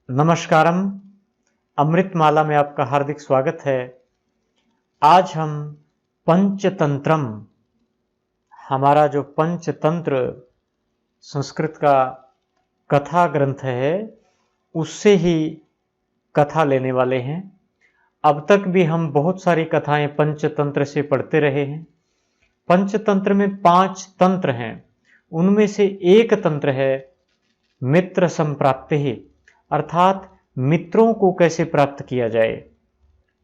नमस्कारम। अमृतमाला में आपका हार्दिक स्वागत है। आज हम पंचतंत्रम, हमारा जो पंचतंत्र संस्कृत का कथा ग्रंथ है, उससे ही कथा लेने वाले हैं। अब तक भी हम बहुत सारी कथाएं पंचतंत्र से पढ़ते रहे हैं। पंचतंत्र में 5 तंत्र हैं, उनमें से एक तंत्र है मित्र संप्राप्ति, अर्थात मित्रों को कैसे प्राप्त किया जाए,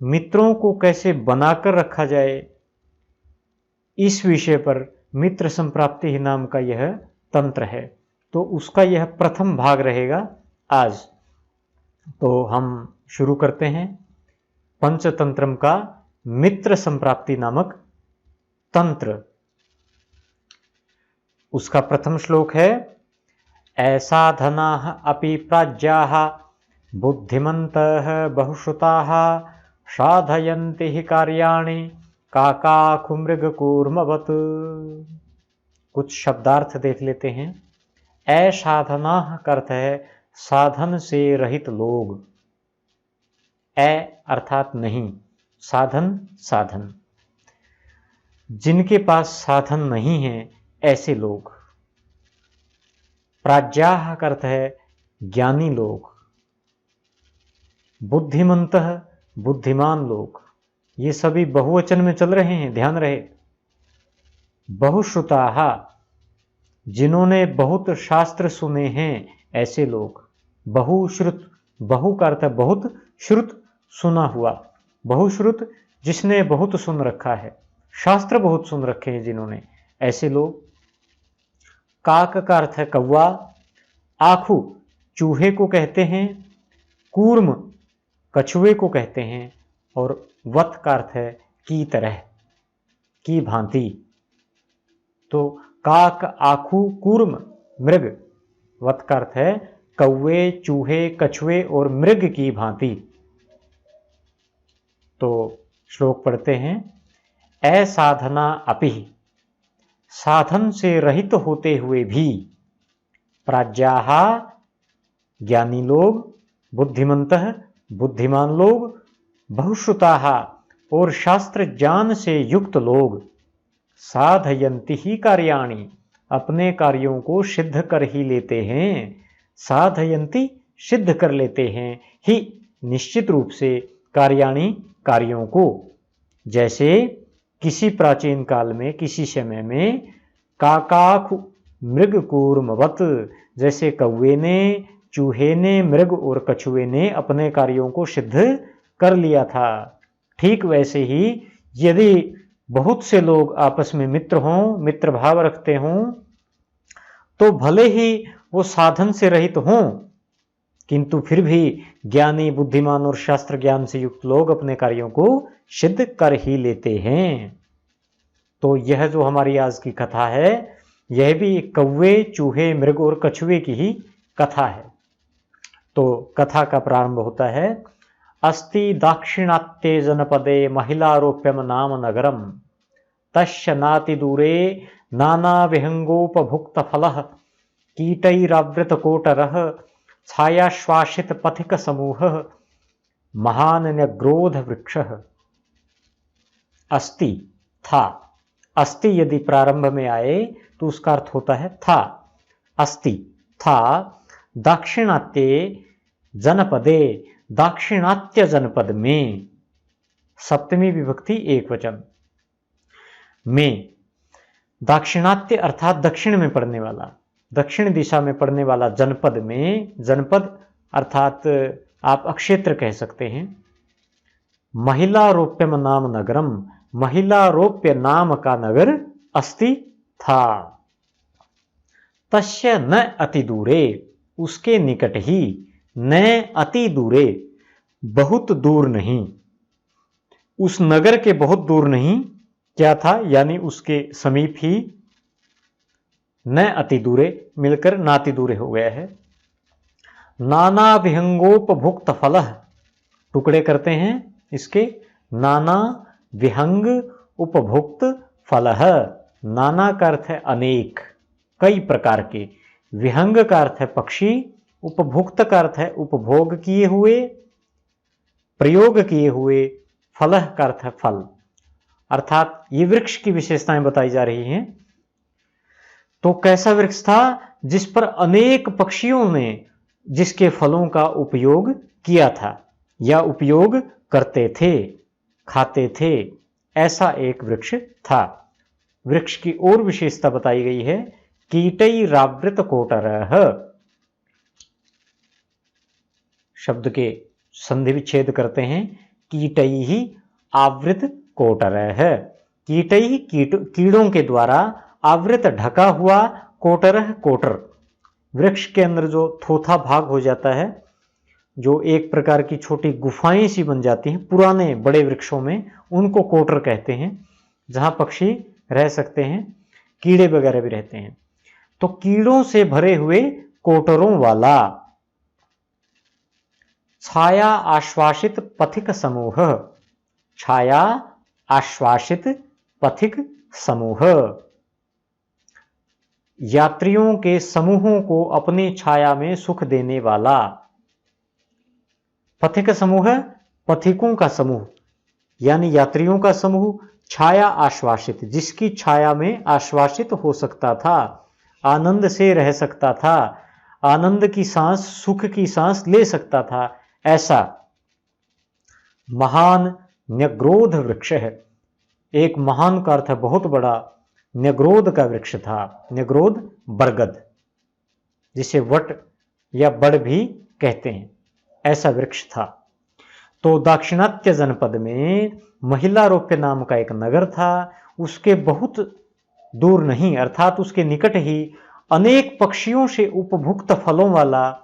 मित्रों को कैसे बनाकर रखा जाए, इस विषय पर मित्र संप्राप्ति नाम का यह तंत्र है। तो उसका यह प्रथम भाग रहेगा आज। तो हम शुरू करते हैं पंचतंत्रम का मित्र संप्राप्ति नामक तंत्र। उसका प्रथम श्लोक है, ऐसा धनाः अपि प्राज्याः बुद्धिमन्तः बहुश्रुताः साधयन्ति हि कार्याणि काकाकुमृगकूर्मवत्। कुछ शब्दार्थ देख लेते हैं। असाधनाः का अर्थ है साधन से रहित लोग। अर्थात नहीं, साधन साधन, जिनके पास साधन नहीं है ऐसे लोग। प्राज्याः का अर्थ है ज्ञानी लोग। बुद्धिमन्तः बुद्धिमान लोग। ये सभी बहुवचन में चल रहे हैं, ध्यान रहे। बहुश्रुताः, जिन्होंने बहुत शास्त्र सुने हैं ऐसे लोग। बहुश्रुत, बहु का अर्थ है बहुत, श्रुत सुना हुआ। बहुश्रुत जिसने बहुत सुन रखा है, शास्त्र बहुत सुन रखे हैं जिन्होंने, ऐसे लोग। काक का अर्थ है कौवा। आखू चूहे को कहते हैं, कूर्म कछुए को कहते हैं, और वत का अर्थ है की तरह, की भांति। तो काक, आखू, कूर्म, मृग। वत का अर्थ है कौवे, चूहे, कछुए और मृग की भांति। तो श्लोक पढ़ते हैं। असाधना अपि, साधन से रहित होते हुए भी, प्राज्याः ज्ञानी लोग, बुद्धिमन्तः बुद्धिमान लोग, बहुश्रुताः और शास्त्र ज्ञान से युक्त लोग, साधयन्ति ही कार्याणि अपने कार्यों को सिद्ध कर ही लेते हैं। साधयन्ति सिद्ध कर लेते हैं, ही निश्चित रूप से, कार्याणि कार्यों को। जैसे किसी प्राचीन काल में, किसी समय में, काकाकु मृगकूर्मवत्, जैसे कौवे ने, चूहे ने, मृग और कछुए ने अपने कार्यों को सिद्ध कर लिया था। ठीक वैसे ही यदि बहुत से लोग आपस में मित्र हों, मित्र भाव रखते हों, तो भले ही वो साधन से रहित हों, किंतु फिर भी ज्ञानी, बुद्धिमान और शास्त्र ज्ञान से युक्त लोग अपने कार्यों को सिद्ध कर ही लेते हैं। तो यह जो हमारी आज की कथा है, यह भी कौवे, चूहे, मृग और कछुए की ही कथा है। तो कथा का प्रारंभ होता है। अस्ति दाक्षिणात्ये जनपदे महिलारोप्यम नाम नगरम, तस्य नाति दूरे नाना विहंगोपभुक्त फलः, कीटैरावृत कोटरः, छायाश्वासित पथिक समूहः, महान न्यग्रोध वृक्षः। अस्ति था। अस्ति यदि प्रारंभ में आए तो उसका अर्थ होता है था। अस्ति था दाक्षिणात्ये जनपदे, दाक्षिणात्य जनपद में, सप्तमी विभक्ति एक वचन में। दाक्षिणात्य अर्थात दक्षिण में पड़ने वाला, दक्षिण दिशा में पड़ने वाला जनपद में। जनपद अर्थात आप अक्षेत्र कह सकते हैं। महिलारोप्यम नाम नगरम, महिलारोप्य नाम का नगर अस्ति था। तस्य न अति दूरे, उसके निकट ही, न अति दूरे बहुत दूर नहीं, उस नगर के बहुत दूर नहीं, क्या था, यानी उसके समीप ही। न अति दूरे मिलकर नाति दूरे हो गया है। नाना विहंगोपभुक्त फलः, टुकड़े करते हैं इसके। नाना विहंग उपभुक्त फलः, नाना का अर्थ है अनेक, कई प्रकार के। विहंग का अर्थ है पक्षी, उपभुक्त का अर्थ है उपभोग किए हुए, प्रयोग किए हुए, फलह का अर्थ है फल। अर्थात ये वृक्ष की विशेषताएं बताई जा रही हैं। तो कैसा वृक्ष था? जिस पर अनेक पक्षियों ने जिसके फलों का उपयोग किया था या उपयोग करते थे, खाते थे, ऐसा एक वृक्ष था। वृक्ष की और विशेषता बताई गई है, कीटैरावृत कोटरः। शब्द के संधि विच्छेद करते हैं, कीटैः आवृत कोटरः। कीटैः कीड़ों के द्वारा, आवृत ढका हुआ, कोटरः कोटर वृक्ष के अंदर जो थोथा भाग हो जाता है, जो एक प्रकार की छोटी गुफाएं सी बन जाती हैं पुराने बड़े वृक्षों में, उनको कोटर कहते हैं, जहां पक्षी रह सकते हैं, कीड़े वगैरह भी रहते हैं। तो कीड़ों से भरे हुए कोटरों वाला, छाया आश्वासित पथिक समूह, छाया आश्वासित पथिक समूह, यात्रियों के समूहों को अपनी छाया में सुख देने वाला। पथिक समूह, पथिकों का समूह यानी यात्रियों का समूह, छाया आश्वासित, जिसकी छाया में आश्वासित हो सकता था, आनंद से रह सकता था, आनंद की सांस, सुख की सांस ले सकता था, ऐसा महान न्यग्रोध वृक्ष है। एक महान का अर्थ है बहुत बड़ा, न्यग्रोध का वृक्ष था। न्यग्रोध बरगद, जिसे वट या बड़ भी कहते हैं, ऐसा वृक्ष था। तो दाक्षिणात्य जनपद में महिलारोप्य नाम का एक नगर था। उसके बहुत दूर नहीं, अर्थात उसके निकट ही अनेक पक्षियों से उपभुक्त फलों वाला,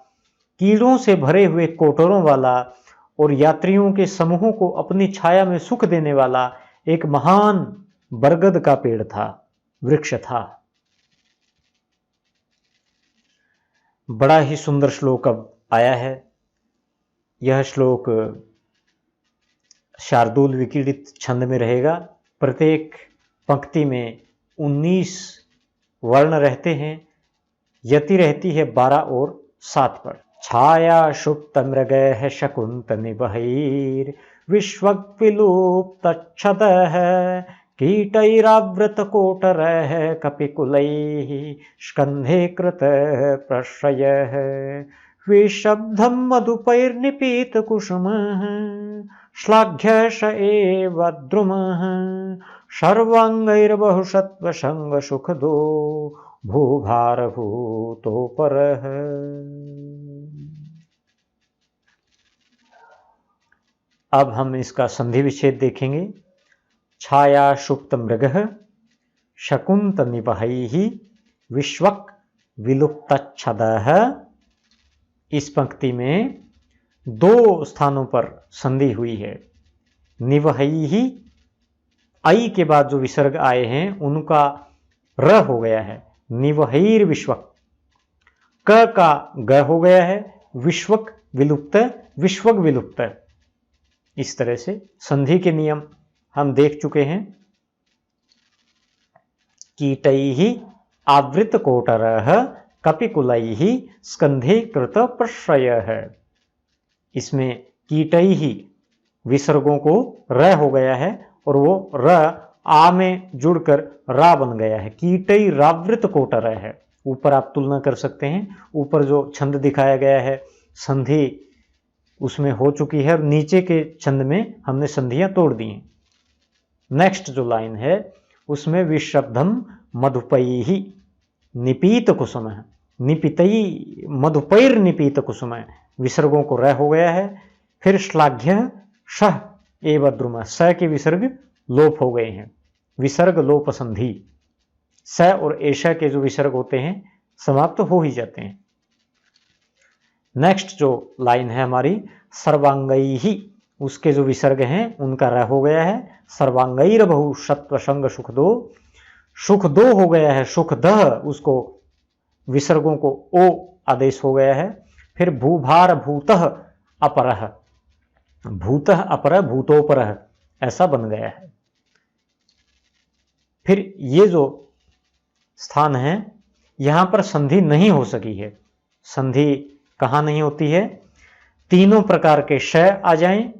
कीड़ों से भरे हुए कोटरों वाला और यात्रियों के समूहों को अपनी छाया में सुख देने वाला एक महान बरगद का पेड़ था, वृक्ष था। बड़ा ही सुंदर श्लोक अब आया है। यह श्लोक शार्दूल विकीर्णित छंद में रहेगा। प्रत्येक पंक्ति में 19 वर्ण रहते हैं, यति रहती है 12 और 7 पर। छाया सुप्त मृगैः शकुंत निबहैर् विश्वविलुप्तच्छदः कीटैरावृत कोटरः कपिकुलैः स्कन्धे कृत प्रश्रयः विशब्दं मधुपैर्निपीत कुसुमः श्लाघ्यश एव द्रुमः सर्वांगैर्बहुसत्त्वसंग सुखदो भूभारभूतोपरः। अब हम इसका संधि विच्छेद देखेंगे। छाया सुप्त मृगः शकुंत निबहैः विश्वक विलुप्तच्छदः। इस पंक्ति में 2 स्थानों पर संधि हुई है। निवहैः, आई के बाद जो विसर्ग आए हैं उनका र हो गया है। निवहैर विश्वक, क का ग हो गया है। विश्वक विलुप्त, विश्वक विलुप्त। इस तरह से संधि के नियम हम देख चुके हैं। कीटैः आवृत कोटरः कपिकुलैः स्कंधे कृत प्रश्रयः। इसमें कीटैः विसर्गों को र हो गया है और वो र आ में जुड़कर रा बन गया है। कीटैरावृत कोटरः है। ऊपर आप तुलना कर सकते हैं, ऊपर जो छंद दिखाया गया है संधि उसमें हो चुकी है और नीचे के छंद में हमने संधियां तोड़ दी हैं। नेक्स्ट जो लाइन है उसमें विशब्दम मधुपैः निपीत कुसुम है। निपितई मधुपैर निपीत कुसुम है, विसर्गों को रह हो गया है। फिर श्लाघ्य शह एव द्रुम, स के विसर्ग लोप हो गए हैं, विसर्ग लोप संधि। स और एशा के जो विसर्ग होते हैं समाप्त तो हो ही जाते हैं। नेक्स्ट जो लाइन है हमारी सर्वांगैः, उसके जो विसर्ग हैं उनका रह हो गया है। सर्वांगैर बहु सत्व संग सुख दो, सुख दो हो गया है। सुख दह, उसको विसर्गों को ओ आदेश हो गया है। फिर भूभार भूतः अपरः, भूतः अपरः भूतोपरः, ऐसा बन गया है। फिर ये जो स्थान है यहां पर संधि नहीं हो सकी है। संधि कहाँ नहीं होती है? तीनों प्रकार के श आ जाएं,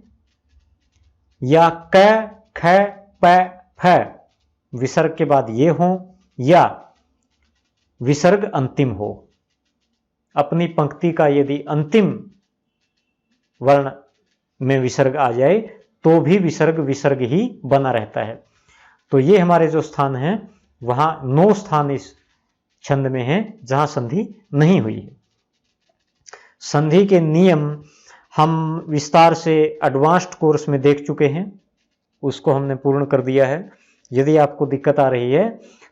या क, ख, प, फ विसर्ग के बाद ये हो, या विसर्ग अंतिम हो। अपनी पंक्ति का यदि अंतिम वर्ण में विसर्ग आ जाए तो भी विसर्ग विसर्ग ही बना रहता है। तो ये हमारे जो स्थान हैं वहां 9 स्थान इस छंद में हैं जहां संधि नहीं हुई है। संधि के नियम हम विस्तार से एडवांस्ड कोर्स में देख चुके हैं, उसको हमने पूर्ण कर दिया है। यदि आपको दिक्कत आ रही है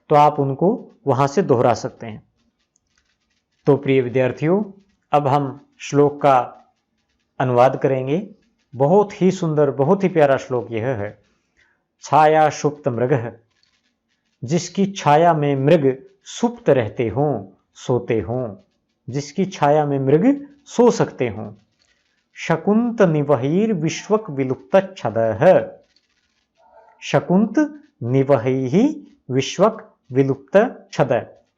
तो आप उनको वहां से दोहरा सकते हैं। तो प्रिय विद्यार्थियों, अब हम श्लोक का अनुवाद करेंगे। बहुत ही सुंदर, बहुत ही प्यारा श्लोक यह है। छाया सुप्त मृग, जिसकी छाया में मृग सुप्त रहते हों, सोते हों, जिसकी छाया में मृग सो सकते हों। शकुंत निवहिर विश्वक विलुप्त छदः, शकुंत निवहि विश्वक विलुप्त छद।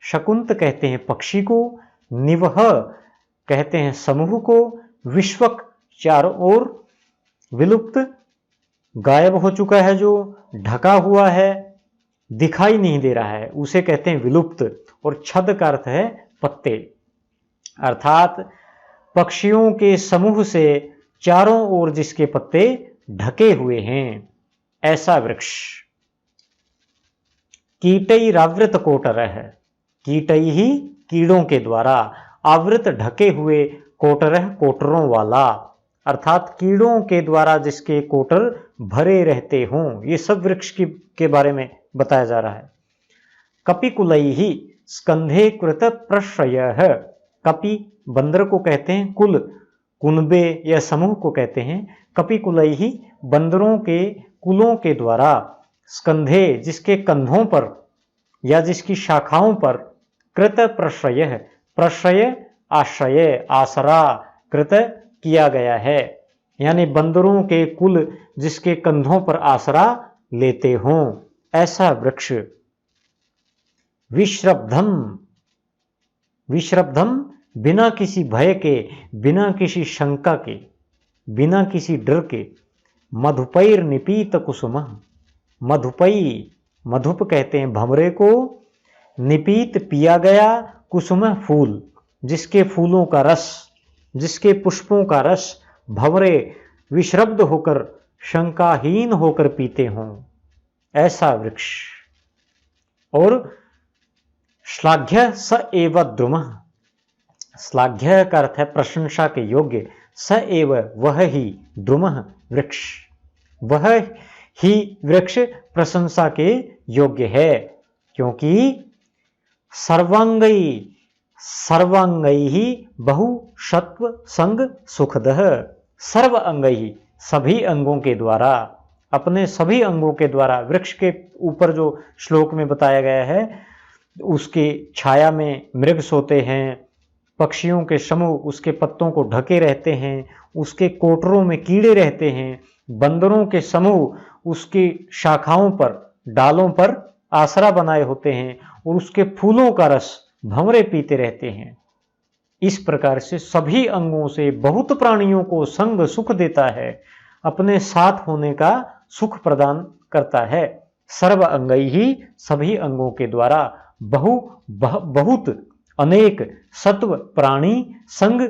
शकुंत कहते हैं पक्षी को, निवह कहते हैं समूह को, विश्वक चारों ओर, विलुप्त गायब हो चुका है, जो ढका हुआ है, दिखाई नहीं दे रहा है, उसे कहते हैं विलुप्त। और छद का अर्थ है पत्ते, अर्थात पक्षियों के समूह से चारों ओर जिसके पत्ते ढके हुए हैं, ऐसा वृक्ष। कीटैरावृत कोटरः, कीटै ही कीड़ों के द्वारा, आवृत ढके हुए, कोटरः कोटरों वाला, अर्थात कीड़ों के द्वारा जिसके कोटर भरे रहते हों। ये सब वृक्ष के बारे में बताया जा रहा है। कपिकुलैहि स्कंधे कृत प्रश्रयः, कपि बंदर को कहते हैं, कुल कुनबे या समूह को कहते हैं। कपिकुलैहि बंदरों के कुलों के द्वारा, स्कंधे जिसके कंधों पर या जिसकी शाखाओं पर, कृत प्रश्रय, प्रश्रय आश्रय, आसरा, कृत किया गया है, यानी बंदरों के कुल जिसके कंधों पर आसरा लेते हों, ऐसा वृक्ष। विश्रब्धम, विश्रब्धम बिना किसी भय के, बिना किसी शंका के, बिना किसी डर के। मधुपैर निपीत कुसुम, मधुपई, मधुप कहते हैं भंवरे को, निपीत पिया गया, कुसुम फूल, जिसके फूलों का रस, जिसके पुष्पों का रस भंवरे विश्रब्ध होकर, शंकाहीन होकर पीते हों, ऐसा वृक्ष। और श्लाघ्य स एव द्रुमः, श्लाघ्य का अर्थ है प्रशंसा के योग्य, स एव वह ही, द्रुमः वृक्ष, वह ही वृक्ष प्रशंसा के योग्य है, क्योंकि सर्वांगई, सर्वांगई बहु सत्व संग सुखदः, सर्व अंगई सभी अंगों के द्वारा, अपने सभी अंगों के द्वारा। वृक्ष के ऊपर जो श्लोक में बताया गया है, उसकी छाया में मृग सोते हैं, पक्षियों के समूह उसके पत्तों को ढके रहते हैं, उसके कोटरों में कीड़े रहते हैं, बंदरों के समूह उसकी शाखाओं पर, डालों पर आसरा बनाए होते हैं, और उसके फूलों का रस भंवरे पीते रहते हैं। इस प्रकार से सभी अंगों से बहुत प्राणियों को संग सुख देता है, अपने साथ होने का सुख प्रदान करता है। सर्व अंगई ही सभी अंगों के द्वारा, बहुत अनेक सत्व प्राणी, संग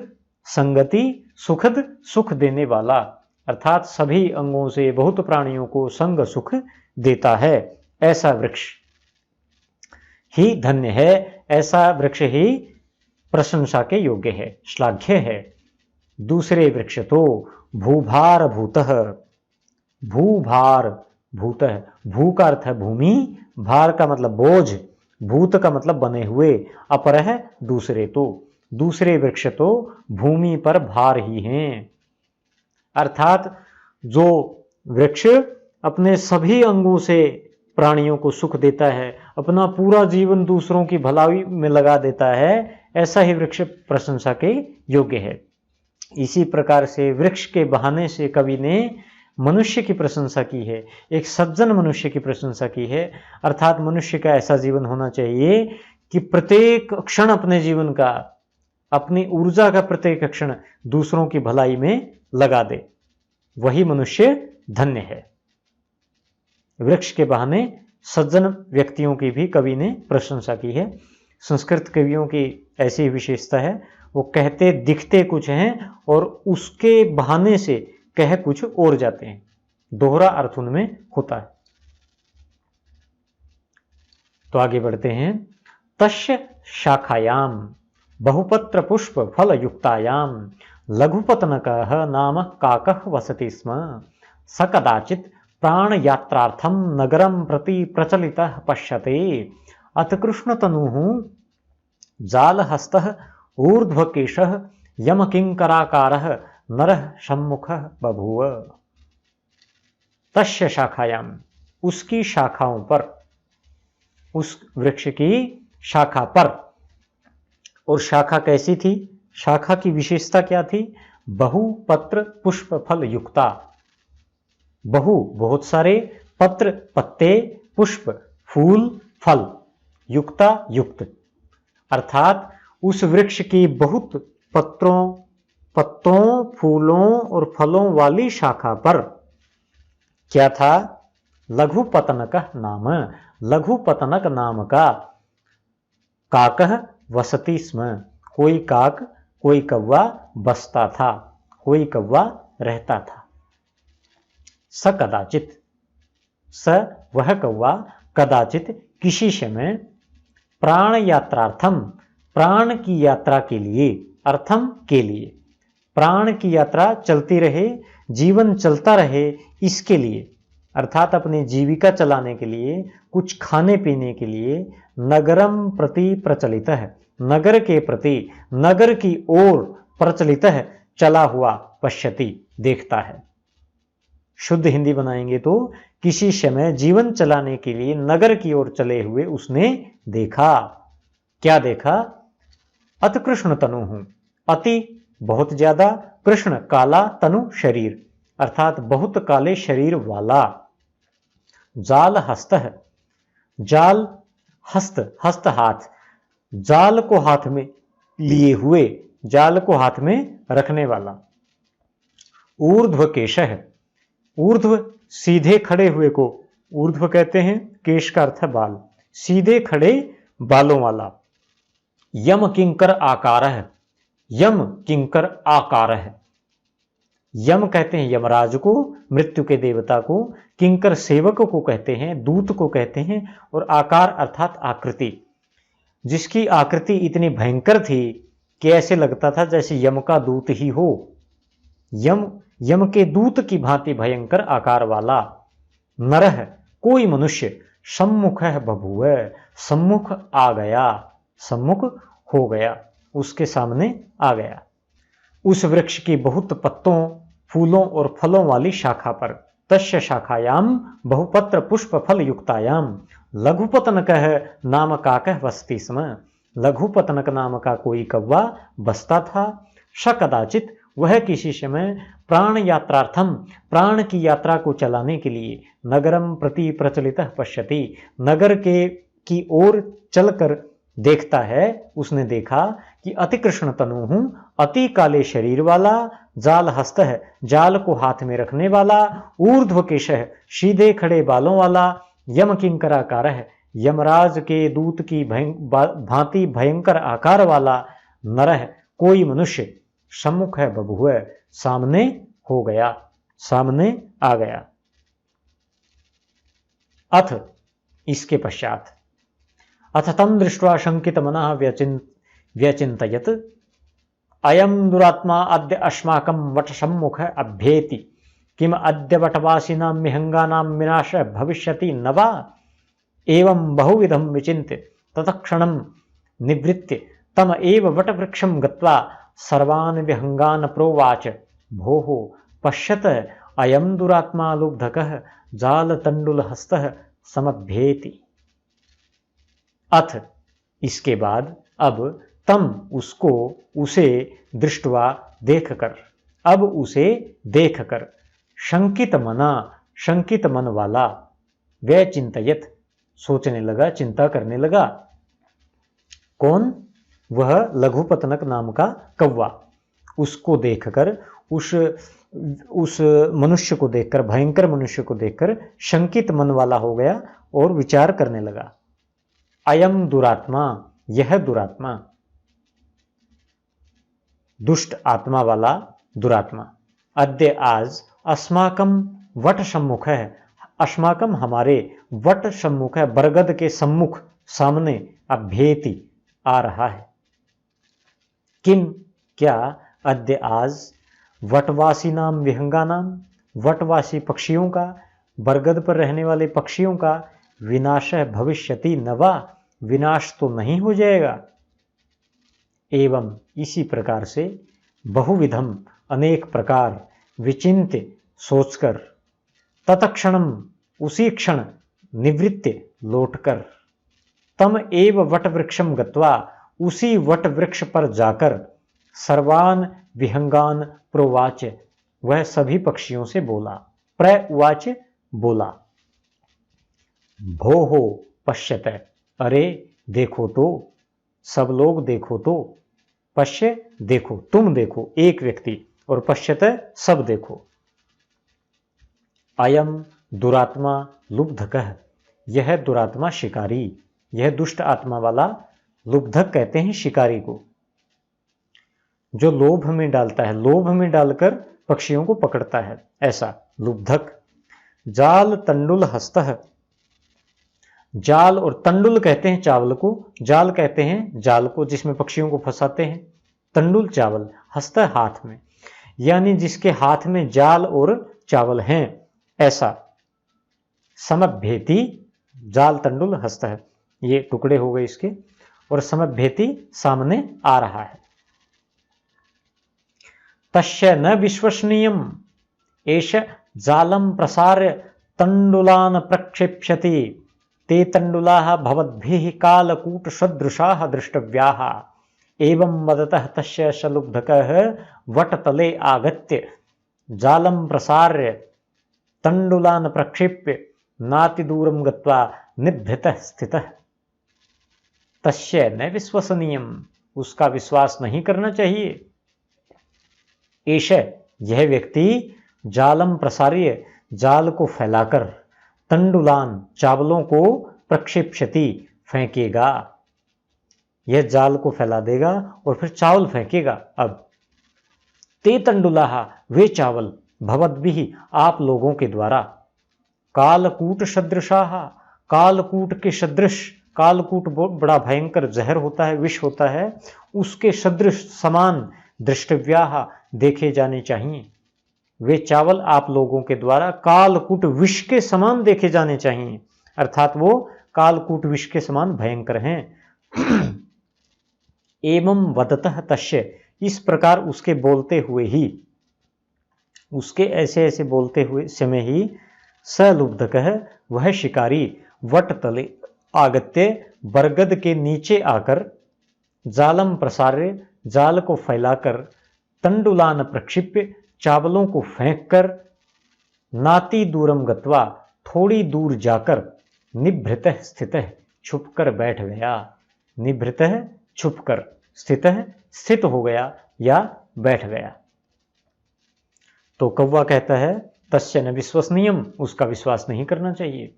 संगति, सुखद सुख देने वाला, अर्थात सभी अंगों से बहुत प्राणियों को संग सुख देता है, ऐसा वृक्ष ही धन्य है, ऐसा वृक्ष ही प्रशंसा के योग्य है, श्लाघ्य है। दूसरे वृक्ष तो भूभार भूतः, भूभार भूतः, भू का अर्थ है भूमि, भार का मतलब बोझ, भूत का मतलब बने हुए, अपरह दूसरे तो, दूसरे वृक्ष तो भूमि पर भार ही हैं, अर्थात जो वृक्ष अपने सभी अंगों से प्राणियों को सुख देता है, अपना पूरा जीवन दूसरों की भलाई में लगा देता है, ऐसा ही वृक्ष प्रशंसा के योग्य है। इसी प्रकार से वृक्ष के बहाने से कवि ने मनुष्य की प्रशंसा की है, एक सज्जन मनुष्य की प्रशंसा की है, अर्थात मनुष्य का ऐसा जीवन होना चाहिए कि प्रत्येक क्षण अपने जीवन का अपनी ऊर्जा का प्रत्येक क्षण दूसरों की भलाई में लगा दे, वही मनुष्य धन्य है। वृक्ष के बहाने सज्जन व्यक्तियों की भी कवि ने प्रशंसा की है। संस्कृत कवियों की ऐसी विशेषता है, वो कहते दिखते कुछ हैं और उसके बहाने से कह कुछ और जाते हैं, दोहरा अर्थ उनमें होता है। तो आगे बढ़ते हैं। तस्य शाखायाम बहुपत्र पुष्प फल युक्तायाम लघुपतनकः नाम काकः वसति स्म। स कदाचित् प्राण यात्रार्थम नगरम प्रति प्रचलितः पश्यते। अथ कृष्णतनुः जालहस्तः ऊर्ध्वकेशः यमकिंकराकारः नरः सम्मुखः बभूव। तस्य शाखायाम, उसकी शाखाओं पर, उस वृक्ष की शाखा पर। और शाखा कैसी थी? शाखा की विशेषता क्या थी? बहुपत्र पुष्प फल युक्ता। बहु बहुत सारे, पत्र पत्ते, पुष्प फूल फल, युक्ता युक्त, अर्थात उस वृक्ष की बहुत पत्तों फूलों और फलों वाली शाखा पर क्या था? लघुपतनक नाम, लघुपतनक नाम का काकः वसति स्म। कोई काक, कोई कौवा बसता था, कोई कौवा रहता था। स कदाचित, स वह कौवा, कदाचित किसी समय, प्राण यात्रार्थम, प्राण की यात्रा के लिए, अर्थम के लिए, प्राण की यात्रा चलती रहे, जीवन चलता रहे, इसके लिए, अर्थात अपनी जीविका चलाने के लिए, कुछ खाने पीने के लिए, नगरम प्रति प्रचलित है, नगर के प्रति, नगर की ओर प्रचलित है, चला हुआ, पश्यति देखता है। शुद्ध हिंदी बनाएंगे तो किसी समय जीवन चलाने के लिए नगर की ओर चले हुए उसने देखा। क्या देखा? अति कृष्ण तनु हूं, अति बहुत ज्यादा, कृष्ण काला, तनु शरीर, अर्थात बहुत काले शरीर वाला। जाल हस्त है, जाल हस्त, हस्त हाथ, जाल को हाथ में लिए हुए, जाल को हाथ में रखने वाला। ऊर्ध्व केश है, ऊर्ध्व सीधे खड़े हुए को ऊर्ध्व कहते हैं, केश का अर्थ है बाल, सीधे खड़े बालों वाला। यम किंकर आकार है, यम किंकर आकार है। यम कहते हैं यमराज को, मृत्यु के देवता को, किंकर सेवक को कहते हैं, दूत को कहते हैं, और आकार अर्थात आकृति, जिसकी आकृति इतनी भयंकर थी कि ऐसे लगता था जैसे यम का दूत ही हो। यम के दूत की भांति भयंकर आकार वाला। नरह, कोई मनुष्य, सम्मुख है बभूव, सम्मुख आ गया, सम्मुख हो गया, उसके सामने आ गया। उस वृक्ष की बहुत पत्तों, फूलों और फलों वाली शाखा पर। तस्य शाखायाम बहुपत्र पुष्प फल युक्तायाम लघुपतनकः नाम काकः वसति स्म। लघुपतनक नाम का कोई कौवा बसता था। स कदाचित, वह किसी समय, प्राण यात्रार्थम, प्राण की यात्रा को चलाने के लिए, नगरम प्रति प्रचलितः पश्यति, नगर के की ओर चलकर देखता है। उसने देखा कि अति कृष्ण तनु हूं, अति काले शरीर वाला, जाल हस्त है, जाल को हाथ में रखने वाला, ऊर्ध्व केश है, सीधे खड़े बालों वाला, यम किंकराकार है, यमराज के दूत की भांति भयंकर आकार वाला, नरह, कोई मनुष्य, सम्मुख है बभूव, सामने हो गया, सामने आ गया। अथ, इसके पश्चात, अथ तम दृष्ट्वा शंकित मनः व्यचिन्तयत् अयम दुरात्मा अद्य अस्माकं वट सम्मुख अभ्येति, किम अद्य वटवासिनां मिहंगानां विनाशः भविष्यति न वा? एवं बहुविधं विचिन्त्य तत्क्षणं निवृत्य तम एव वटवृक्षं गत्वा सर्वान् विहंगान् प्रोवाच, भोः पश्यत अयं दुरात्मा लुब्धकः जालतंडुलहस्तः समभ्येति। अथ, इसके बाद, अब, तम, उसको, उसे, दृष्टवा, देखकर, अब उसे देखकर, शंकित मना, शंकित मन वाला, वह चिंतयत, सोचने लगा, चिंता करने लगा। कौन? वह लघुपतनक नाम का कौवा, उसको देखकर उस मनुष्य को देखकर, भयंकर मनुष्य को देखकर शंकित मन वाला हो गया और विचार करने लगा। अयम दुरात्मा, यह दुरात्मा, दुष्ट आत्मा वाला दुरात्मा, अद्य आज अस्माकम वट सम्मुख है, अस्माकम हमारे वट सम्मुख है, बरगद के सम्मुख सामने अभ्येति आ रहा है। किम क्या, अद्य आज वटवासी नाम विहंगा नाम, वटवासी पक्षियों का, बरगद पर रहने वाले पक्षियों का विनाश भविष्यति नवा, विनाश तो नहीं हो जाएगा। एवं इसी प्रकार से बहुविधम अनेक प्रकार विचिन्त्य सोचकर, तत्क्षणम उसी क्षण निवृत्ति लौटकर, तम एव वट वृक्षम गत्वा उसी वट वृक्ष पर जाकर, सर्वान विहंगान प्रोवाच वह सभी पक्षियों से बोला, प्रउवाच बोला, भोहो पश्यत अरे देखो तो, सब लोग देखो तो, पश्य देखो, तुम देखो एक व्यक्ति, और पश्यत सब देखो। अयम दुरात्मा लुब्धकः, यह दुरात्मा शिकारी, यह दुष्ट आत्मा वाला लुब्धक कहते हैं शिकारी को, जो लोभ में डालता है, लोभ में डालकर पक्षियों को पकड़ता है, ऐसा लुब्धक। जाल तंडुल हस्तः, जाल और तंडुल कहते हैं चावल को, जाल कहते हैं जाल को जिसमें पक्षियों को फंसाते हैं, तंडुल चावल, हस्त हाथ में, यानी जिसके हाथ में जाल और चावल हैं, ऐसा। समभ्येति, जाल तंडुल हस्त है, ये टुकड़े हो गए इसके, और समभ्येति सामने आ रहा है। तस्य न विश्वसनीयम एष जालम प्रसार्य तंडुलान प्रक्षेप्यति, ते तंडुलाः भवद्भिः कालकूट सदृशाः द्रष्टव्याः। एवं वदतः तस्य सलुब्धकः वटतले आगत्य जालं प्रसार्य तंडुलान् प्रक्षेप्य नातिदूरं गत्वा निभृतः स्थितः। तस्य न विश्वसनीयम, उसका विश्वास नहीं करना चाहिए। एष, यह व्यक्ति जालम प्रसार्य, जाल को फैलाकर, तंडुलान, चावलों को प्रक्षेप्यति, फेंकेगा। यह जाल को फैला देगा और फिर चावल फेंकेगा। अब ते तंडुलाः, वे चावल, भवद्भिः, आप लोगों के द्वारा, कालकूट सदृशाः, कालकूट के सदृश, कालकूट बड़ा भयंकर जहर होता है, विष होता है, उसके सदृश समान दृष्टव्याः, देखे जाने चाहिए। वे चावल आप लोगों के द्वारा कालकूट विष के समान देखे जाने चाहिए, अर्थात वो कालकूट विष के समान भयंकर हैं। एवं वदतः तस्य, इस प्रकार उसके बोलते हुए ही, उसके ऐसे ऐसे बोलते हुए समय ही, सलुब्धकः, वह शिकारी, वट तले आगत्य, बरगद के नीचे आकर, जालम प्रसार्य, जाल को फैलाकर, तंडुलान प्रक्षिप्य, चावलों को फेंककर, नाति दूरम गत्वा, थोड़ी दूर जाकर, निभृतः स्थितः, छुपकर बैठ गया। निभृतः छुपकर, स्थितः स्थित हो गया या बैठ गया। तो कौवा कहता है तस्य न विश्वसनीयम, उसका विश्वास नहीं करना चाहिए।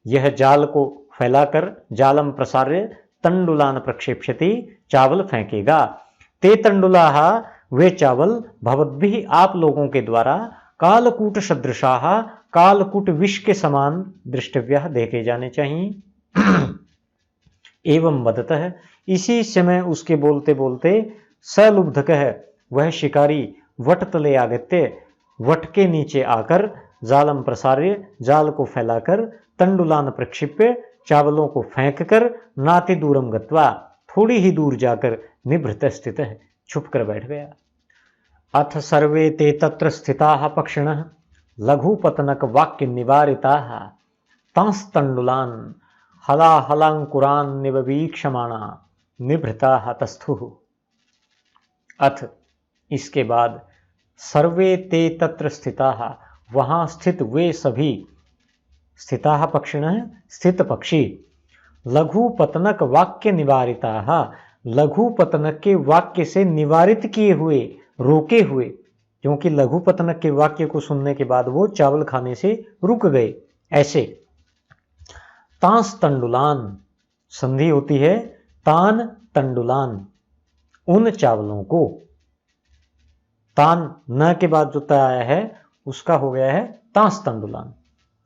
यह जाल को फैलाकर, जालम प्रसार्य तंडुलान प्रक्षेप्यति, चावल फेंकेगा। ते तंडुलाः, वे चावल, भवद्भिः, आप लोगों के द्वारा, कालकूट सदृशाः, कालकूट विष के समान, दृष्टव्यः, देखे जाने चाहिए। एवं वदतः, इसी समय उसके बोलते बोलते, सलुब्धकः, वह शिकारी, वटतले आगत्य, वट के नीचे आकर, जालम प्रसार्य, जाल को फैलाकर, तंडुलान प्रक्षिप्य, चावलों को फेंककर, नाति दूरम गत्वा, थोड़ी ही दूर जाकर, निभृत स्थित है, छुप कर बैठ गया। अथ सर्वे ते तत्र स्थिताः पक्षिणः लघुपतनक वाक्य निवारिताः तांस्तंडुलान् हलाहलांकुरान् निववीक्षमाणा निभृताः तस्थुः। अथ, इसके बाद, सर्वे ते तत्र स्थिताः, वहां स्थित वे सभी, स्थिताः पक्षिणः, स्थित पक्षी, लघुपतनक वाक्य निवारिताः, लघु पतनक के वाक्य से निवारित किए हुए, रोके हुए, क्योंकि लघु पतनक के वाक्य को सुनने के बाद वो चावल खाने से रुक गए। ऐसे तांस तंडुलान, संधि होती है तान तंडुलान, उन चावलों को, तान न के बाद जो त आया है उसका हो गया है तांस तंडुलान।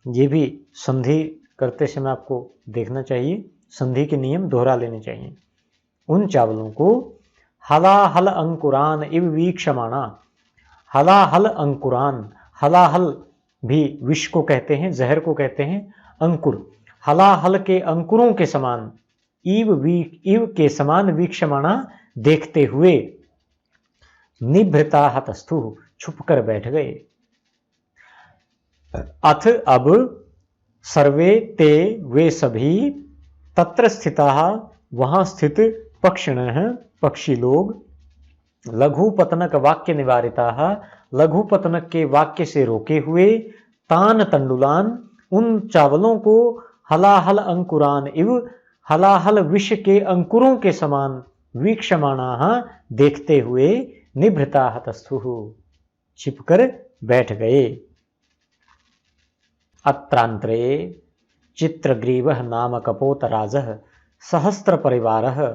ये भी संधि करते समय आपको देखना चाहिए, संधि के नियम दोहरा लेने चाहिए। उन चावलों को हलाहल अंकुरान इव वीक्षमाणा, हलाहल अंकुरान, हलाहल भी विष को कहते हैं, जहर को कहते हैं, अंकुर, हलाहल के अंकुरों के समान, इव के समान, वीक्षमाणा देखते हुए, निभृता हतस्थु छुप कर बैठ गए। अथ अब सर्वे ते वे सभी, तत्र स्थिता वहां स्थित, पक्षिणः पक्षी लोग, लघु पतनक वाक्य निवारिता लघु पतनक के वाक्य से रोके हुए, तान तंडुलान उन चावलों को, हलाहल अंकुरान इव हलाहल विष के अंकुरों के समान, वीक्षमाणा देखते हुए, निभृता हतस्थु छिपकर बैठ गए। अत्रांतरे चित्रग्रीवः नाम कपोतराजः सहस्त्र परिवारः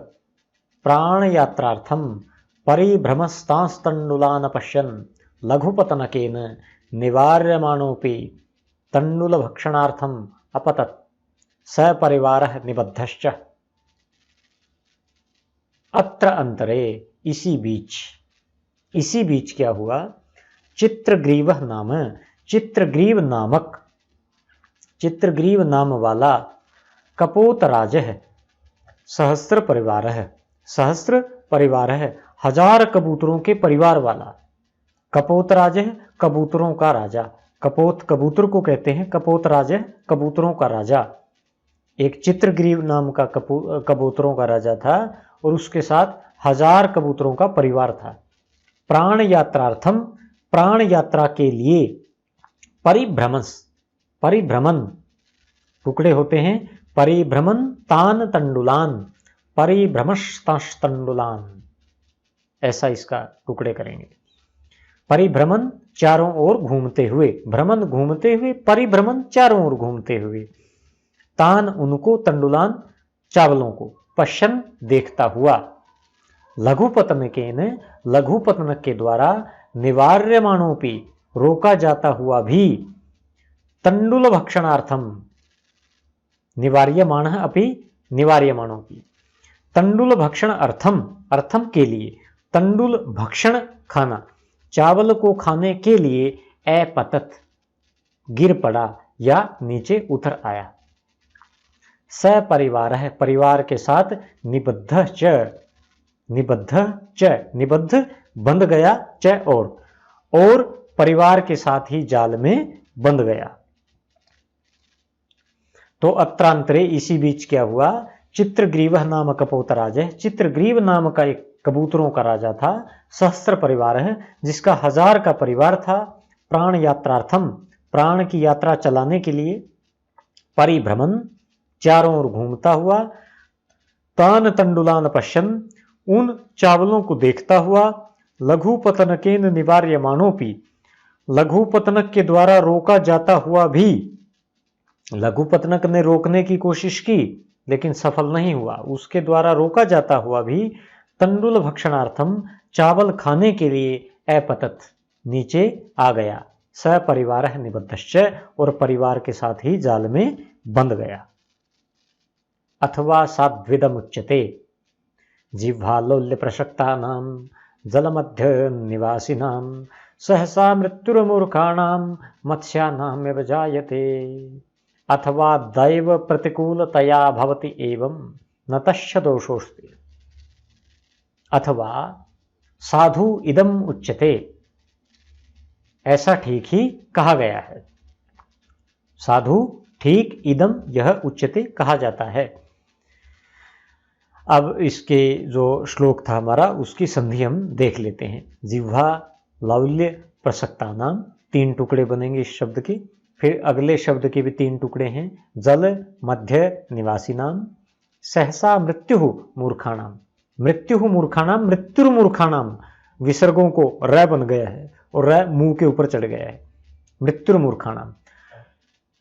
प्राणयात्रार्थं परिभ्रमस्तांस्तण्डुलान् पश्यन् लघुपतनकेन निवार्यमाणोऽपि तण्डुलभक्षणार्थम् अपतत् सपरिवारः निबद्धश्च। अत्र अंतरे, इसी बीच क्या हुआ, चित्रग्रीवः नाम, चित्रग्रीव नामक, चित्रग्रीव नाम वाला, कपोतराजः सहस्त्र परिवार है, सहस्त्र परिवार है, 1000 कबूतरों के परिवार वाला, कपोतराज है कबूतरों का राजा, कपोत कबूतर को कहते हैं, कपोतराज है कबूतरों का राजा। एक चित्रग्रीव नाम का कबूतरों का राजा था और उसके साथ 1000 कबूतरों का परिवार था। प्राण यात्रार्थम, प्राण यात्रा के लिए, परिभ्रमण टुकड़े होते हैं, परिभ्रमण तान तंडुलान, परिभ्रमस्तंडुलान, ऐसा इसका टुकड़े करेंगे। परिभ्रमण चारों ओर घूमते हुए, भ्रमण घूमते हुए, परिभ्रमण चारों ओर घूमते हुए, तान उनको, तंडुलान चावलों को, पश्चन देखता हुआ, लघुपतनकेन लघुपतनक के द्वारा, निवार्यमाणोपि रोका जाता हुआ भी, तंडुल भक्षणार्थम, निवार्यमाण अपि निवार्यमाणोपि, तंडुल भक्षण अर्थम, अर्थम के लिए, तंडुल भक्षण खाना, चावल को खाने के लिए, अपतत गिर पड़ा या नीचे उतर आया, सपरिवार है परिवार के साथ, निबद्ध च, निबद्ध बंध गया, च और परिवार के साथ ही जाल में बंध गया। तो अत्रांतरे, इसी बीच क्या हुआ, चित्रग्रीवः नाम कपोतराज है, चित्रग्रीव नाम का एक कबूतरों का राजा था, सहस्त्र परिवार है जिसका 1000 का परिवार था, प्राण यात्रार्थम, प्राण की यात्रा चलाने के लिए, परिभ्रमण चारों ओर घूमता हुआ, तान तंडुलान पश्यन उन चावलों को देखता हुआ, लघुपतनकेन निवार्यमाणोपि, लघुपतनक के द्वारा रोका जाता हुआ भी, लघुपतनक ने रोकने की कोशिश की लेकिन सफल नहीं हुआ, उसके द्वारा रोका जाता हुआ भी, तंडुल भक्षणार्थम चावल खाने के लिए, अपतत नीचे आ गया, सपरिवार निबद्धश्च और परिवार के साथ ही जाल में बंध गया। अथवा साद्विदम उच्यते, जिह्वालोल्य प्रसक्तानां जलमध्य निवासिनां सहसा मृत्युर्मूर्खाणां मत्स्यानां जायते। अथवा दैव प्रतिकूलतया भवति एवं न तस्य दोषोस्ति। अथवा साधु इदम उच्यते, ऐसा ठीक ही कहा गया है, साधु ठीक, इदम यह उच्यते कहा जाता है। अब इसके जो श्लोक था हमारा उसकी संधि हम देख लेते हैं। जिह्वा लौल्य प्रसक्तानाम, 3 टुकड़े बनेंगे इस शब्द के, फिर अगले शब्द के भी 3 टुकड़े हैं, जल मध्य निवासी नाम, सहसा मृत्यु मूर्खाणाम, मृत्यु मूर्खाणाम, मृत्युर्मूर्खाणाम, विसर्गों को र बन गया है और र मुंह के ऊपर चढ़ गया है, मृत्युर्मूर्खाणाम।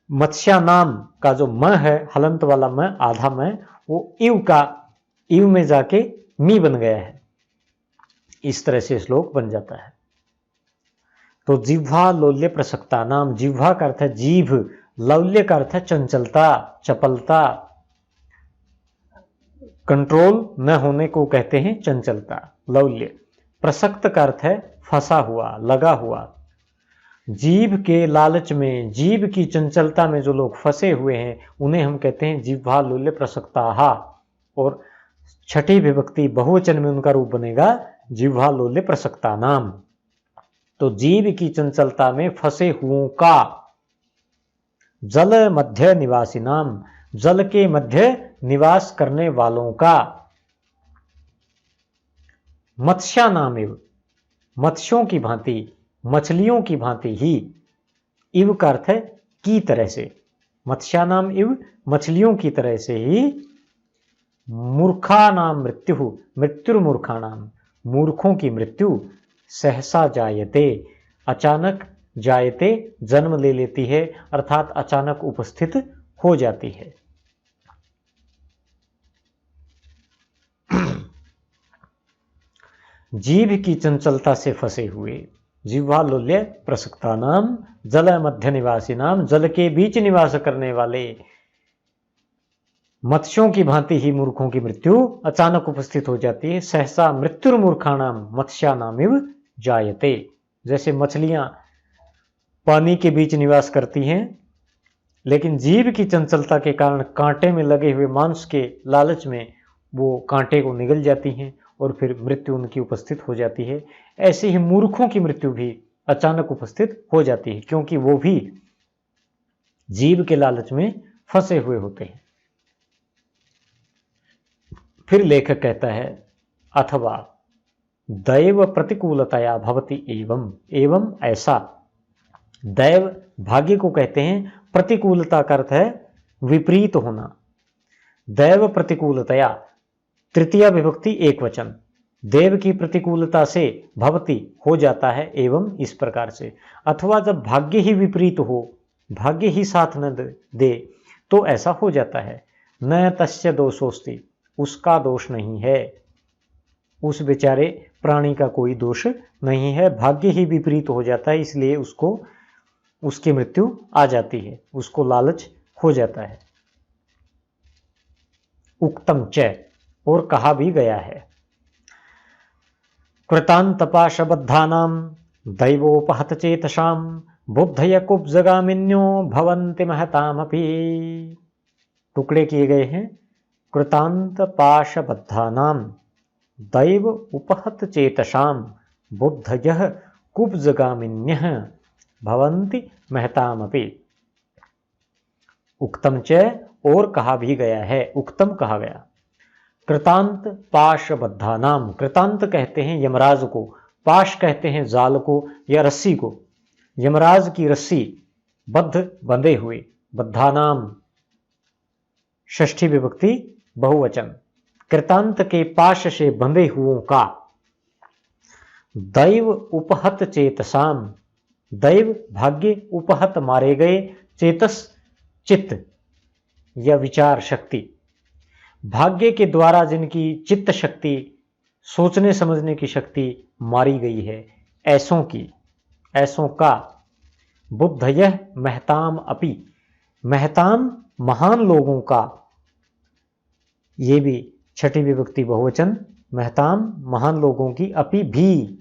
मत्स्यानाम का जो म है, हलंत वाला म, आधा म, वो इव का इव में जाके मी बन गया है। इस तरह से श्लोक बन जाता है। तो जिह्वा लौल्य प्रसक्ता नाम, जिह्वा का अर्थ है जीभ, लौल्य का अर्थ है चंचलता, चपलता, कंट्रोल न होने को कहते हैं चंचलता, लौल्य। प्रसक्त का अर्थ है फंसा हुआ, लगा हुआ। जीभ के लालच में, जीभ की चंचलता में जो लोग फंसे हुए हैं उन्हें हम कहते हैं जिह्वा लौल्य प्रसक्ताहा। और छठी विभक्ति बहुवचन में उनका रूप बनेगा जिह्वा लौल्य प्रसक्ता नाम। तो जीभ की चंचलता में फंसे हुओं का, जल मध्य निवासी नाम, जल के मध्य निवास करने वालों का। मत्स्या नाम इव, मत्स्यों की भांति, मछलियों की भांति ही। इव का अर्थ है की तरह से, मत्स्या नाम इव, मछलियों की तरह से ही। मूर्खा नाम मृत्यु, मृत्युर्मूर्खा नाम, मूर्खों की मृत्यु। सहसा जायते, अचानक, जायते जन्म ले लेती है, अर्थात अचानक उपस्थित हो जाती है। जीभ की चंचलता से फंसे हुए, जिह्वा लौल्य प्रसक्ता नाम, जल मध्य निवासी नाम, जल के बीच निवास करने वाले। मत्स्यों की भांति ही मूर्खों की मृत्यु अचानक उपस्थित हो जाती है। सहसा मृत्युर्मूर्खाणाम मत्स्यानामिव जायते, जैसे मछलियां पानी के बीच निवास करती हैं, लेकिन जीभ की चंचलता के कारण कांटे में लगे हुए मांस के लालच में वो कांटे को निगल जाती हैं और फिर मृत्यु उनकी उपस्थित हो जाती है। ऐसे ही मूर्खों की मृत्यु भी अचानक उपस्थित हो जाती है, क्योंकि वो भी जीभ के लालच में फंसे हुए होते हैं। फिर लेखक कहता है अथवा दैव प्रतिकूलतया भवति एवं, एवं ऐसा। दैव भाग्य को कहते हैं, प्रतिकूलता का अर्थ है विपरीत होना। दैव प्रतिकूलतया, तृतीया विभक्ति एक वचन, देव की प्रतिकूलता से भवति हो जाता है, एवं इस प्रकार से। अथवा जब भाग्य ही विपरीत हो, भाग्य ही साथ न दे, तो ऐसा हो जाता है। न तस्य दोषोस्ति, उसका दोष नहीं है, उस बेचारे प्राणी का कोई दोष नहीं है, भाग्य ही विपरीत हो जाता है, इसलिए उसको उसकी मृत्यु आ जाती है, उसको लालच हो जाता है। उक्तम च, और कहा भी गया है, कृतांतपाशबद्धानाम दैवोपहत चेतसाम बुद्धय कुब्जगामिन्यो भवन्ति महतामपि। टुकड़े किए गए हैं। कृतांत पाशबद्धानाम दैव उपहत चेतसाम बुद्धयः कुब्जगामिन्यः भवन्ति महतामपि। उक्तम च, और कहा भी गया है, उक्तम कहा गया। कृतांत पाशबद्धानाम, कृतांत कहते हैं यमराज को, पाश कहते हैं जाल को या रस्सी को। यमराज की रस्सी, बद्ध बंधे हुए, बद्धानाम षष्ठी विभक्ति बहुवचन। कृतांत के पाश से बंधे हुओं का। दैव उपहत चेतसाम, दैव भाग्य, उपहत मारे गए, चेतस चित्त या विचार शक्ति। भाग्य के द्वारा जिनकी चित्त शक्ति, सोचने समझने की शक्ति मारी गई है, ऐसों की, ऐसों का। बुद्धयः महताम अपि, महताम महान लोगों का। ये भी छठी विभक्ति बहुवचन, महताम महान लोगों की, अपि भी,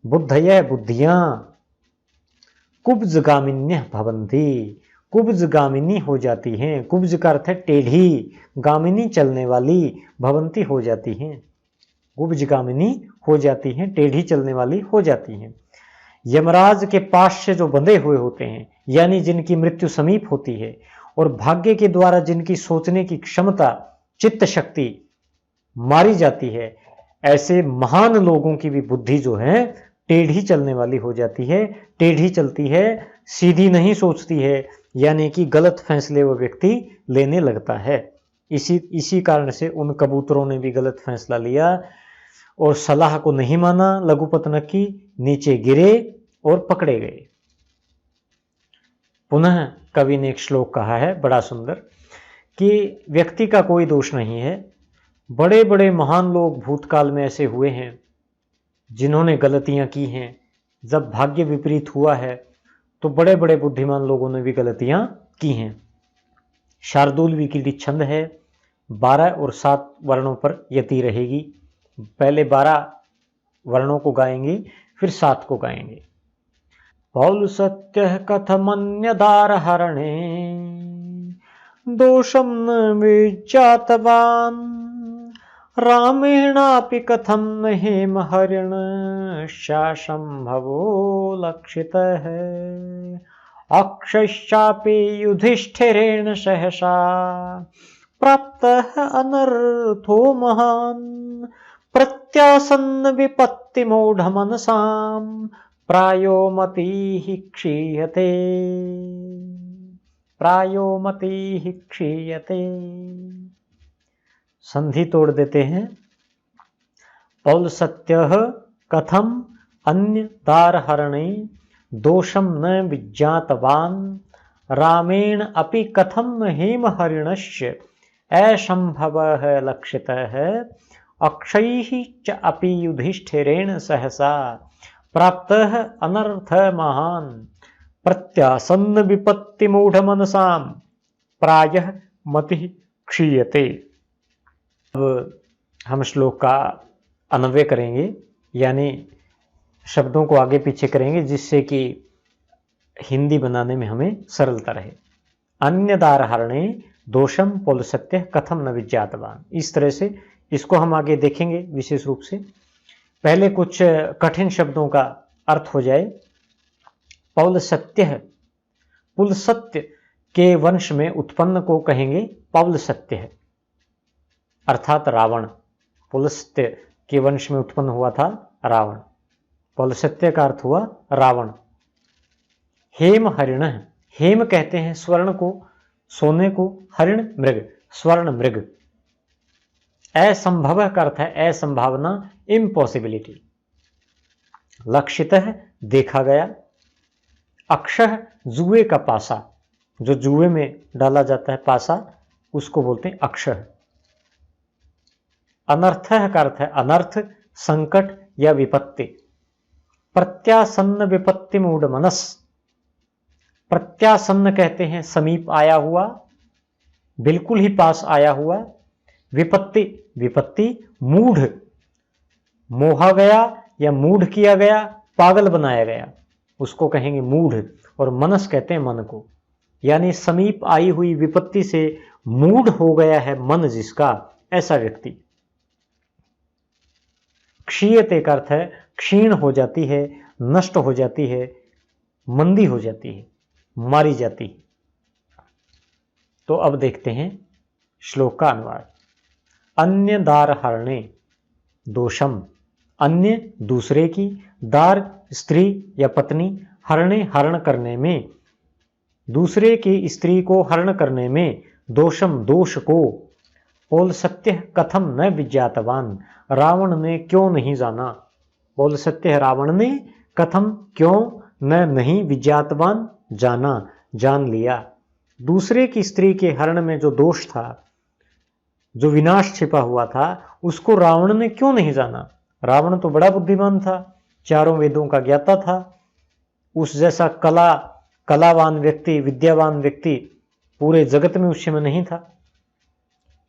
बुद्धयः बुद्धियां, कुब्जगामिन्यः भवन्ति, कुब्जगामिनी हो जाती हैं। कुब्ज का अर्थ है टेढ़ी, गामिनी चलने वाली, भवंती हो जाती हैं, कुब्जगामिनी हो जाती हैं, टेढ़ी चलने वाली हो जाती हैं। यमराज के पाश से जो बंधे हुए होते हैं, यानी जिनकी मृत्यु समीप होती है, और भाग्य के द्वारा जिनकी सोचने की क्षमता, चित्त शक्ति मारी जाती है, ऐसे महान लोगों की भी बुद्धि जो है टेढ़ी चलने वाली हो जाती है, टेढ़ी चलती है, सीधी नहीं सोचती है, यानी कि गलत फैसले वो व्यक्ति लेने लगता है। इसी कारण से उन कबूतरों ने भी गलत फैसला लिया और सलाह को नहीं माना लघुपतनक की, नीचे गिरे और पकड़े गए। पुनः कवि ने एक श्लोक कहा है बड़ा सुंदर कि व्यक्ति का कोई दोष नहीं है, बड़े बड़े महान लोग भूतकाल में ऐसे हुए हैं जिन्होंने गलतियां की हैं। जब भाग्य विपरीत हुआ है तो बड़े बड़े बुद्धिमान लोगों ने भी गलतियां की हैं। शार्दूल की छंद है, 12 और 7 वर्णों पर यति रहेगी। पहले 12 वर्णों को गाएंगे, फिर 7 को गाएंगे। पौलुसत्यः कथमन्यदारहरणे दोषं न विज्ञातवान् रामेणापि कथं न हेमहरिणश्चाशंभवो लक्षितः अक्षयश्चापि युधिष्ठिरेण सहसा प्राप्तः अनर्थो महान् प्रत्यासन्न विपत्तिमूढमनसां प्रायो मतिः क्षीयते संधि तोड़ देते हैं। पौलुसत्यः कथम अन्य दारहरणे दोषम न विज्ञातवान् रामेण अपि कथम हेमहरिणस्य असंभवः लक्षितः अक्षयैः च अपि युधिष्ठिरेण सहसा प्राप्तः अनर्थ महान् प्रत्यासन्न विपत्तिमूढमनसां प्रायः मतिः क्षीयते। अब हम श्लोक का अन्वय करेंगे, यानी शब्दों को आगे पीछे करेंगे जिससे कि हिंदी बनाने में हमें सरलता रहे। अन्यदारहरणे दोषम पौलुसत्यः कथम न विज्ञातवान्, इस तरह से इसको हम आगे देखेंगे विशेष रूप से। पहले कुछ कठिन शब्दों का अर्थ हो जाए। पौलुसत्यः, पुलसत्य के वंश में उत्पन्न को कहेंगे पौलुसत्यः, अर्थात रावण। पुलस्त्य के वंश में उत्पन्न हुआ था रावण, पौलुसत्य का अर्थ हुआ रावण। हेम हरिण, हेम कहते हैं स्वर्ण को, सोने को, हरिण मृग, स्वर्ण मृग। असंभव का अर्थ है असंभावना, इम्पॉसिबिलिटी। लक्षितः देखा गया। अक्षय जुए का पासा, जो जुए में डाला जाता है पासा, उसको बोलते हैं अक्षय। अनर्थः का अर्थ है अनर्थ, संकट या विपत्ति। प्रत्यासन्न विपत्ति मूढ़ मनस, प्रत्यासन्न कहते हैं समीप आया हुआ, बिल्कुल ही पास आया हुआ। विपत्ति, विपत्ति मूढ़, मोहा गया या मूढ़ किया गया, पागल बनाया गया, उसको कहेंगे मूढ़। और मनस कहते हैं मन को, यानी समीप आई हुई विपत्ति से मूढ़ हो गया है मन जिसका, ऐसा व्यक्ति। क्षीयते का अर्थ है क्षीण हो जाती है, नष्ट हो जाती है, मंदी हो जाती है, मारी जाती है। तो अब देखते हैं श्लोक का अनुवाद। अन्य दारहरणे दोषम, अन्य दूसरे की, दार स्त्री या पत्नी, हरणे हरण करने में, दूसरे की स्त्री को हरण करने में, दोषम दोष को, पौलुसत्य कथम न विज्ञातवान, रावण ने क्यों नहीं जाना। पौलुसत्य रावण ने, कथम क्यों, न नहीं, विज्ञातवान जाना, जान लिया। दूसरे की स्त्री के हरण में जो दोष था, जो विनाश छिपा हुआ था, उसको रावण ने क्यों नहीं जाना। रावण तो बड़ा बुद्धिमान था, चारों वेदों का ज्ञाता था, उस जैसा कलावान व्यक्ति, विद्यावान व्यक्ति पूरे जगत में उस समय नहीं था।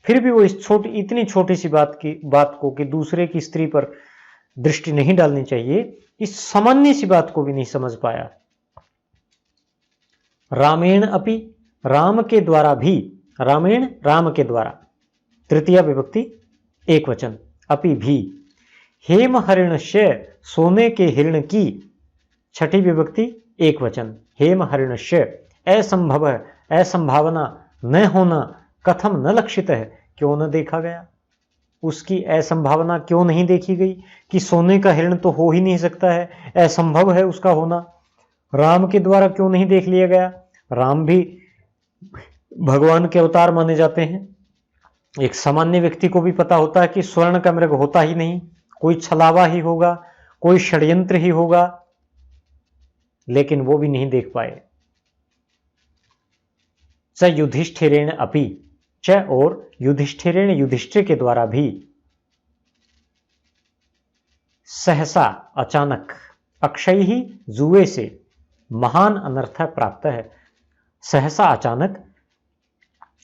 फिर भी वो इतनी छोटी सी बात को कि दूसरे की स्त्री पर दृष्टि नहीं डालनी चाहिए, इस सामान्य सी बात को भी नहीं समझ पाया। रामेण अपि, राम के द्वारा भी, रामेण राम के द्वारा, तृतीया विभक्ति एक वचन, अपि भी। हेम हरिणस्य, सोने के हिरण की, छठी विभक्ति एक वचन, हेम हरिणस्य। असंभव, असंभावना, न होना, कथम न लक्षित है, क्यों न देखा गया। उसकी असंभावना क्यों नहीं देखी गई कि सोने का हिरण तो हो ही नहीं सकता है, असंभव है उसका होना। राम के द्वारा क्यों नहीं देख लिया गया। राम भी भगवान के अवतार माने जाते हैं, एक सामान्य व्यक्ति को भी पता होता है कि स्वर्ण का मृग होता ही नहीं, कोई छलावा ही होगा, कोई षड्यंत्र ही होगा, लेकिन वो भी नहीं देख पाए। च युधिष्ठिरेण अपि, च और युधिष्ठिरेण युधिष्ठिर के द्वारा भी, सहसा अचानक, अक्षय ही जुए से महान अनर्थ प्राप्त है। सहसा अचानक,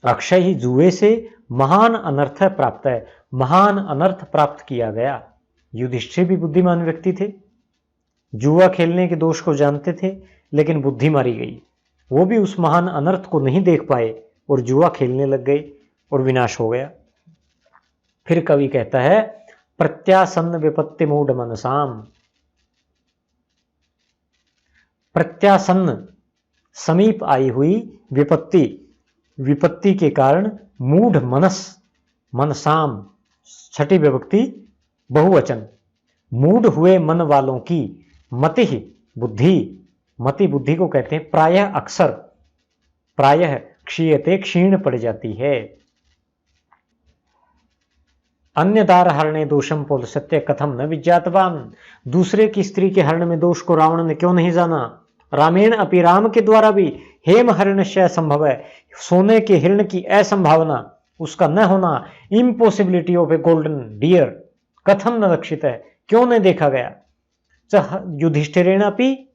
अक्षय ही जुए से महान अनर्थ प्राप्त है, महान अनर्थ प्राप्त किया गया। युधिष्ठिर भी बुद्धिमान व्यक्ति थे, जुआ खेलने के दोष को जानते थे, लेकिन बुद्धि मारी गई। वो भी उस महान अनर्थ को नहीं देख पाए और जुआ खेलने लग गए और विनाश हो गया। फिर कवि कहता है, प्रत्यासन्न विपत्ति मूढ़ मनसाम। प्रत्यासन्न, समीप आई हुई, विपत्ति, विपत्ति के कारण, मूढ़ मनस, मनसाम, छठी विभक्ति बहुवचन, मूढ़ हुए मन वालों की, मति बुद्धि, मति बुद्धि को कहते हैं प्रायः अक्सर, प्रायः क्षीयते क्षीण पड़ जाती है। अन्य दार हरणे दोषम पोल सत्य कथम न विज्ञातवान। दूसरे की स्त्री के हरण में दोष को रावण ने क्यों नहीं जाना। रामेण अपि, राम के द्वारा भी, हेम हरणस्य संभव है, सोने के हिरण की असंभावना, उसका न होना, impossibility of a golden deer, कथम न लक्षित है, क्यों नहीं देखा गया। युधिष्ठिरेण अपि,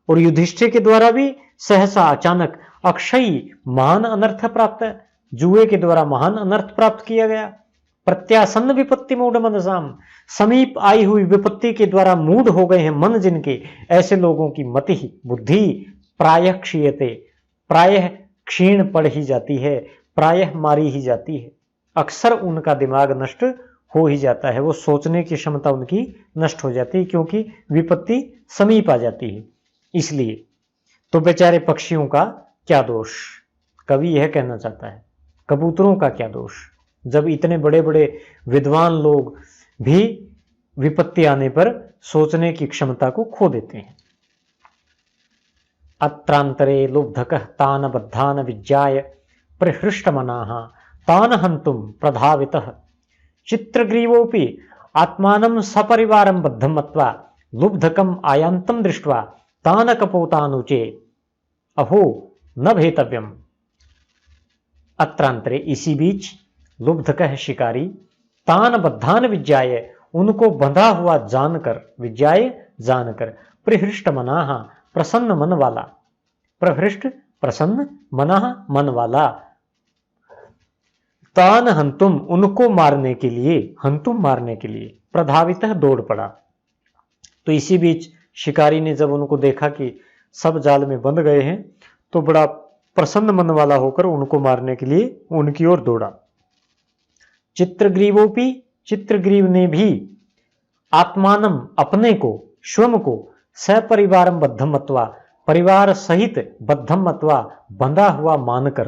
और युधिष्ठिर के द्वारा भी, सहसा अचानक, अक्षयी महान अनर्थ प्राप्त है, जुए के द्वारा महान अनर्थ प्राप्त किया गया। प्रत्यासन्न विपत्ति मूढ़ मनसाम, समीप आई हुई विपत्ति के द्वारा मूढ़ हो गए हैं मन जिनके, ऐसे लोगों की मति बुद्धि प्रायः क्षीयते, प्रायः क्षीण पड़ ही जाती है, प्रायः मारी ही जाती है। अक्सर उनका दिमाग नष्ट हो ही जाता है, वो सोचने की क्षमता उनकी नष्ट हो जाती है, क्योंकि विपत्ति समीप आ जाती है। इसलिए तो बेचारे पक्षियों का क्या दोष, कवि यह कहना चाहता है, कबूतरों का क्या दोष, जब इतने बड़े बड़े विद्वान लोग भी विपत्ति आने पर सोचने की क्षमता को खो देते हैं। अत्रांतरे लुब्धकः तान बद्धान विज्ञाय प्रहृष्टमनाः तान हन्तुं प्रधावितः चित्रग्रीवोऽपि आत्मानं सपरिवारं बद्धं मत्वा लुब्धकम् आयान्तं दृष्ट्वा तान कपोतानुचे अहो न भेतव्यम्। अत्रांतरे, इसी बीच, लुब्धकः शिकारी, तान बद्धान विज्ञाय, उनको बंधा हुआ जानकर, विज्ञाय जानकर, प्रहृष्ट मनाः, प्रसन्न मन वाला, प्रहृष्ट प्रसन्न, मनाः मन वाला, तान हंतुम, उनको मारने के लिए, हंतुम मारने के लिए, प्रधावितः दौड़ पड़ा। तो इसी बीच शिकारी ने जब उनको देखा कि सब जाल में बंध गए हैं, तो बड़ा प्रसन्न मन वाला होकर उनको मारने के लिए उनकी ओर दौड़ा। चित्रग्रीवोपि, चित्रग्रीव ने भी, आत्मानम, अपने को, स्वयं को, सपरिवारम बद्धम मत्वा, परिवार सहित, बद्धम मत्वा, बंधा हुआ मानकर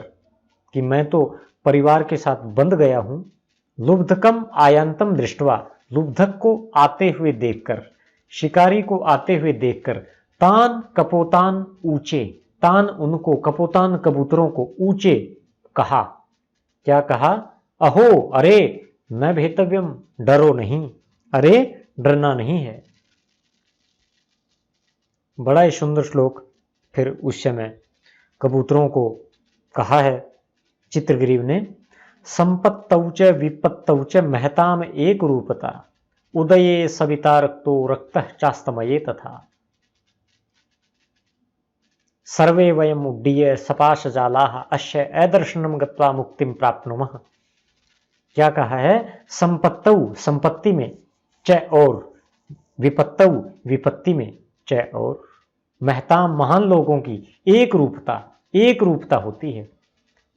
कि मैं तो परिवार के साथ बंध गया हूं, लुब्धकम आयांतम दृष्टवा, लुब्धक को आते हुए देखकर, शिकारी को आते हुए देखकर, तान कपोतान ऊंचे, तान उनको, कपोतान कबूतरों को, ऊंचे कहा, क्या कहा, अहो, अरे, न भेतव्यम, डरो नहीं, अरे डरना नहीं है। बड़ा ही सुंदर श्लोक फिर उस समय कबूतरों को कहा है चित्रग्रीव ने, संपत्तौच विपत्तौच महताम एक रूपता, उदये सविता रक्तो रक्तः चास्तमये तथा, सर्वे वयम उड्डीय सपाशजालाः अस्य अदर्शनम गत्वा मुक्तिम प्राप्नुमः। क्या कहा है, संपत्तौ, संपत्ति में, च और, विपत्तौ, विपत्ति में, च और, महताम, महान लोगों की, एक रूपता, एक रूपता होती है।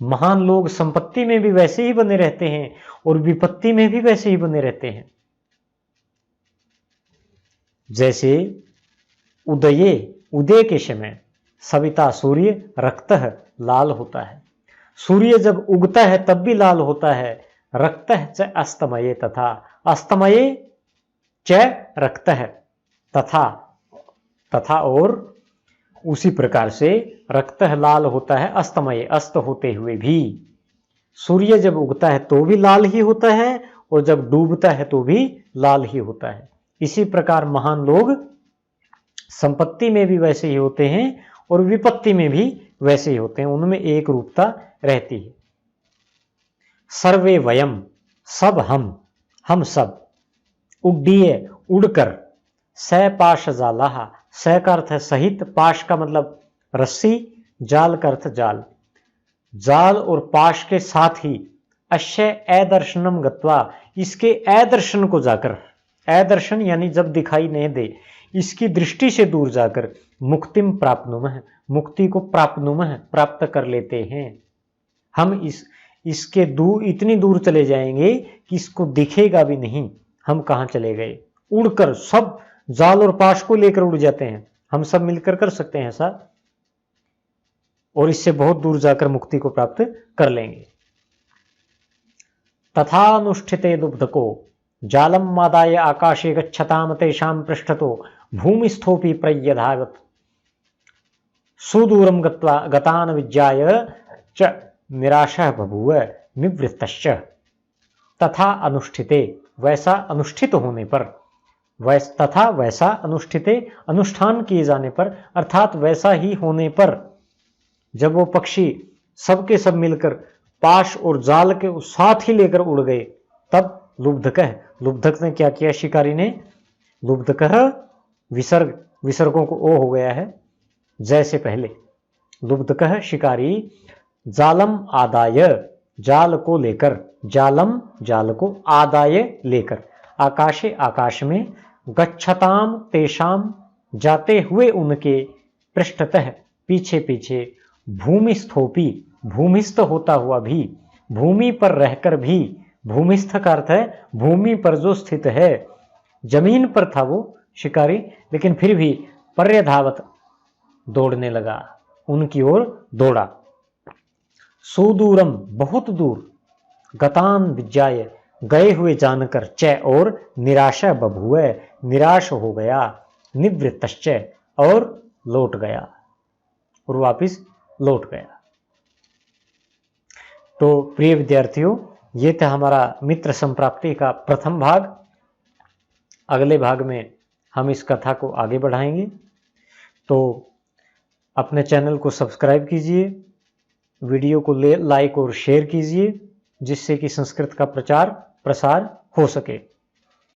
महान लोग संपत्ति में भी वैसे ही बने रहते हैं और विपत्ति में भी वैसे ही बने रहते हैं। जैसे उदये, उदय के समय, सविता सूर्य, रक्तः लाल होता है, सूर्य जब उगता है तब भी लाल होता है, रक्तः च अस्तमये तथा, अस्तमये च रक्तः तथा, तथा और उसी प्रकार से रक्तः लाल होता है, अस्तमये, अस्त होते हुए भी। सूर्य जब उगता है तो भी लाल ही होता है और जब डूबता है तो भी लाल ही होता है। इसी प्रकार महान लोग संपत्ति में भी वैसे ही होते हैं और विपत्ति में भी वैसे ही होते हैं, उनमें एक रूपता रहती है। सर्वे वयम, सब हम सब, उड्डीय, उड़कर, स पाश जालाहा, स का अर्थ है सहित, पाश का मतलब रस्सी, जाल का अर्थ जाल, जाल और पाश के साथ ही, अश्य अदर्शनम गत्वा, इसके अदर्शन को जाकर, अदर्शन यानी जब दिखाई नहीं दे, इसकी दृष्टि से दूर जाकर, मुक्तिम प्राप्नुमः, मुक्ति को प्राप्नुमः, प्राप्त कर लेते हैं। हम इसके दूर, इतनी दूर चले जाएंगे कि इसको दिखेगा भी नहीं हम कहां चले गए। उड़कर, सब जाल और पाश को लेकर उड़ जाते हैं, हम सब मिलकर कर सकते हैं ऐसा, और इससे बहुत दूर जाकर मुक्ति को प्राप्त कर लेंगे। तथानुष्ठिते लुब्धको जालम मादाय आकाशे गच्छताम तेषां पृष्ठतो भूमिस्थोपि प्रयधावत् सुदूरम गत्वा गतान विज्ञाय च निराशः बभूव निवृत्तश्च। तथा अनुष्ठिते, वैसा अनुष्ठित होने पर, तथा वैसा अनुष्ठिते, अनुष्ठान किए जाने पर, अर्थात वैसा ही होने पर, जब वो पक्षी सबके सब मिलकर पाश और जाल के साथ ही लेकर उड़ गए, तब लुब्धकः, लुब्धक ने क्या किया, शिकारी ने, लुब्धकः विसर्ग, विसर्गों को ओ हो गया है जैसे पहले, लुब्धकः शिकारी, जालम आदाय, जाल को लेकर, जालम जाल को, आदाय लेकर, आकाशे आकाश में, गच्छताम तेषाम जाते हुए उनके, पृष्ठतः पीछे पीछे, भूमिस्थोपि भूमिस्थ होता हुआ भी, भूमि पर रहकर भी, भूमिस्थ का अर्थ है भूमि पर जो स्थित है, जमीन पर था वो शिकारी, लेकिन फिर भी पर्यधावत दौड़ने लगा, उनकी ओर दौड़ा। सुदूरम बहुत दूर, गतान विज्ञाय गए हुए जानकर, च और, निराशा बभूव निराश हो गया, निवृत्तश्च और लौट गया, और वापिस लौट गया। तो प्रिय विद्यार्थियों, ये था हमारा मित्र संप्राप्ति का प्रथम भाग। अगले भाग में हम इस कथा को आगे बढ़ाएंगे। तो अपने चैनल को सब्सक्राइब कीजिए, वीडियो को लाइक और शेयर कीजिए, जिससे कि संस्कृत का प्रचार प्रसार हो सके।